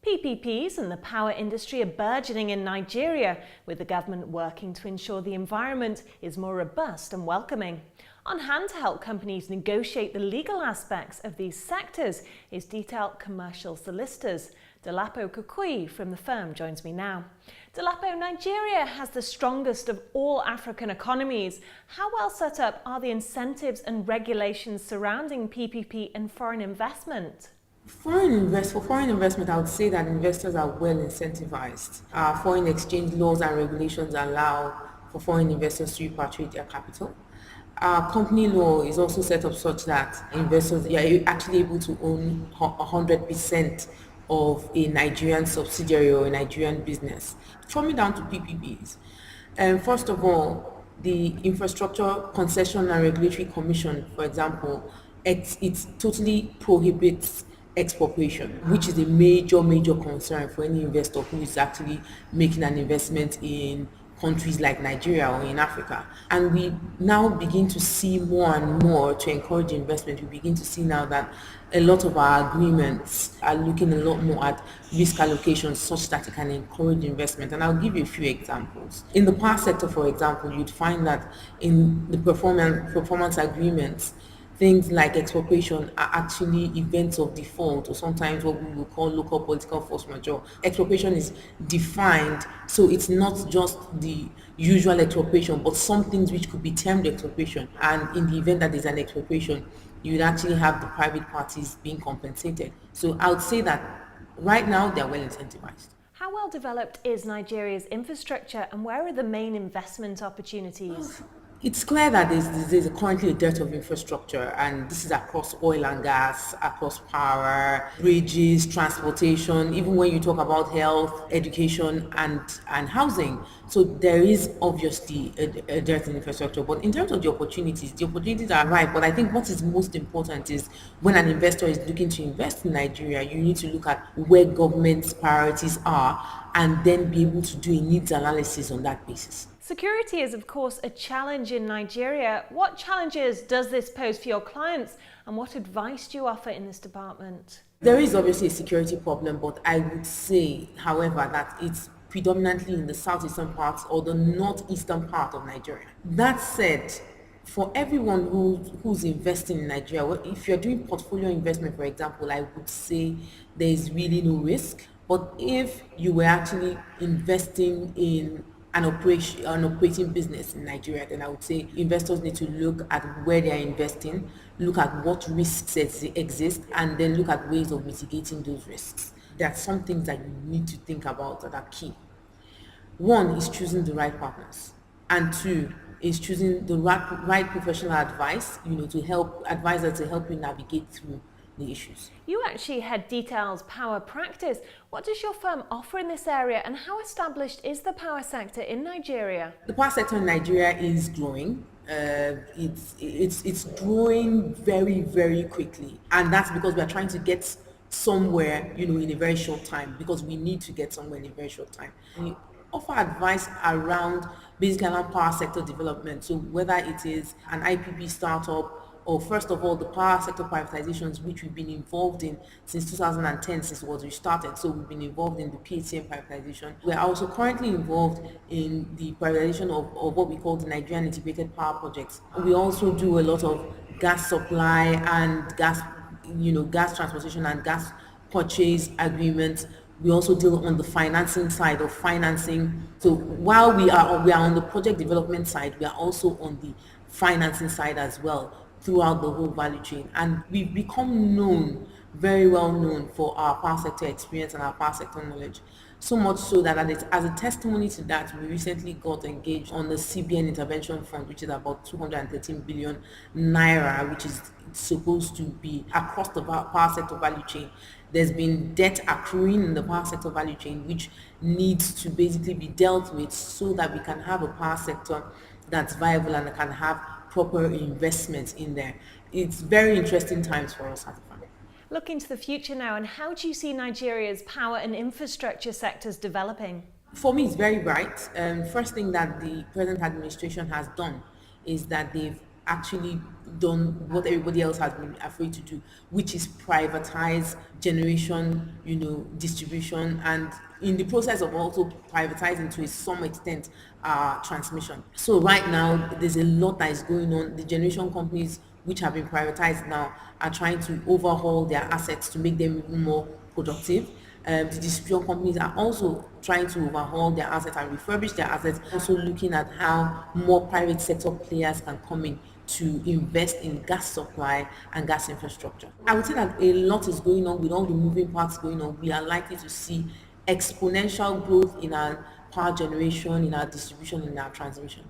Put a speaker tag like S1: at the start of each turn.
S1: PPPs and the power industry are burgeoning in Nigeria, with the government working to ensure the environment is more robust and welcoming. On hand to help companies negotiate the legal aspects of these sectors is detailed commercial solicitors. Dolapo Kukui from the firm joins me now. Dolapo, Nigeria has the strongest of all African economies. How well set up are the incentives and regulations surrounding PPP and foreign investment?
S2: For foreign investment, I would say that investors are well incentivized. Foreign exchange laws and regulations allow for foreign investors to repatriate their capital. Company law is also set up such that investors are actually able to own 100% of a Nigerian subsidiary or a Nigerian business. Coming down to PPPs, first of all, the Infrastructure Concession and Regulatory Commission, for example, it totally prohibits expropriation, which is a major concern for any investor who is actually making an investment in countries like Nigeria or in Africa. And we now begin to see more and more to encourage investment. We begin to see now that a lot of our agreements are looking a lot more at risk allocation such that it can encourage investment. And I'll give you a few examples. In the power sector, for example, you'd find that in the performance agreements, things like expropriation are actually events of default, or sometimes what we will call local political force majeure. Expropriation is defined, so it's not just the usual expropriation, but some things which could be termed expropriation. And in the event that there's an expropriation, you would actually have the private parties being compensated. So I would say that right now they're well incentivized.
S1: How well developed is Nigeria's infrastructure, and where are the main investment opportunities?
S2: It's clear that there's currently a dearth of infrastructure, and this is across oil and gas, across power, bridges, transportation, even when you talk about health, education, and housing. So there is obviously a dearth in infrastructure. But in terms of the opportunities are right. But I think what is most important is when an investor is looking to invest in Nigeria, you need to look at where government's priorities are and then be able to do a needs analysis on that basis.
S1: Security is, of course, a challenge in Nigeria. What challenges does this pose for your clients, and what advice do you offer in this department?
S2: There is obviously a security problem, but I would say, however, that it's predominantly in the southeastern parts or the northeastern part of Nigeria. That said, for everyone who's investing in Nigeria, if you're doing portfolio investment, for example, I would say there is really no risk. But if you were actually investing in an operating business in Nigeria, then I would say investors need to look at where they are investing, look at what risks exist, and then look at ways of mitigating those risks. There are some things that you need to think about that are key. One is choosing the right partners, and two is choosing the right professional advice, to help you navigate through the issues.
S1: You actually head Detail's power practice. What does your firm offer in this area, and how established is the power sector in Nigeria?
S2: The power sector in Nigeria is growing. It's growing very quickly, and that's because we are trying to get somewhere, in a very short time, because we need to get somewhere in a very short time. We offer advice around basically around power sector development. So whether it is an IPP startup, or first of all, the power sector privatizations, which we've been involved in since 2010, since it was restarted. So we've been involved in the PHCM privatization. We're also currently involved in the privatization of what we call the Nigerian Integrated Power Projects. We also do a lot of gas supply and gas transportation and gas purchase agreements. We also deal on the financing side of financing. So while we are on the project development side, we are also on the financing side as well, throughout the whole value chain. And we've become very well known for our power sector experience and our power sector knowledge. So much so that as a testimony to that, we recently got engaged on the CBN Intervention Fund, which is about 213 billion naira, which is supposed to be across the power sector value chain. There's been debt accruing in the power sector value chain, which needs to basically be dealt with so that we can have a power sector that's viable and can have proper investments in there. It's very interesting times for us as a firm.
S1: Looking to the future now, and how do you see Nigeria's power and infrastructure sectors developing?
S2: For me, it's very bright. First thing that the present administration has done is that they've actually done what everybody else has been afraid to do, which is privatize generation, distribution, and in the process of also privatizing to some extent transmission. So right now there's a lot that is going on. The generation companies which have been privatized now are trying to overhaul their assets to make them even more productive. The distribution companies are also trying to overhaul their assets and refurbish their assets, also looking at how more private sector players can come in to invest in gas supply and gas infrastructure. I would say that a lot is going on. With all the moving parts going on, we are likely to see exponential growth in our power generation, in our distribution, in our transmission.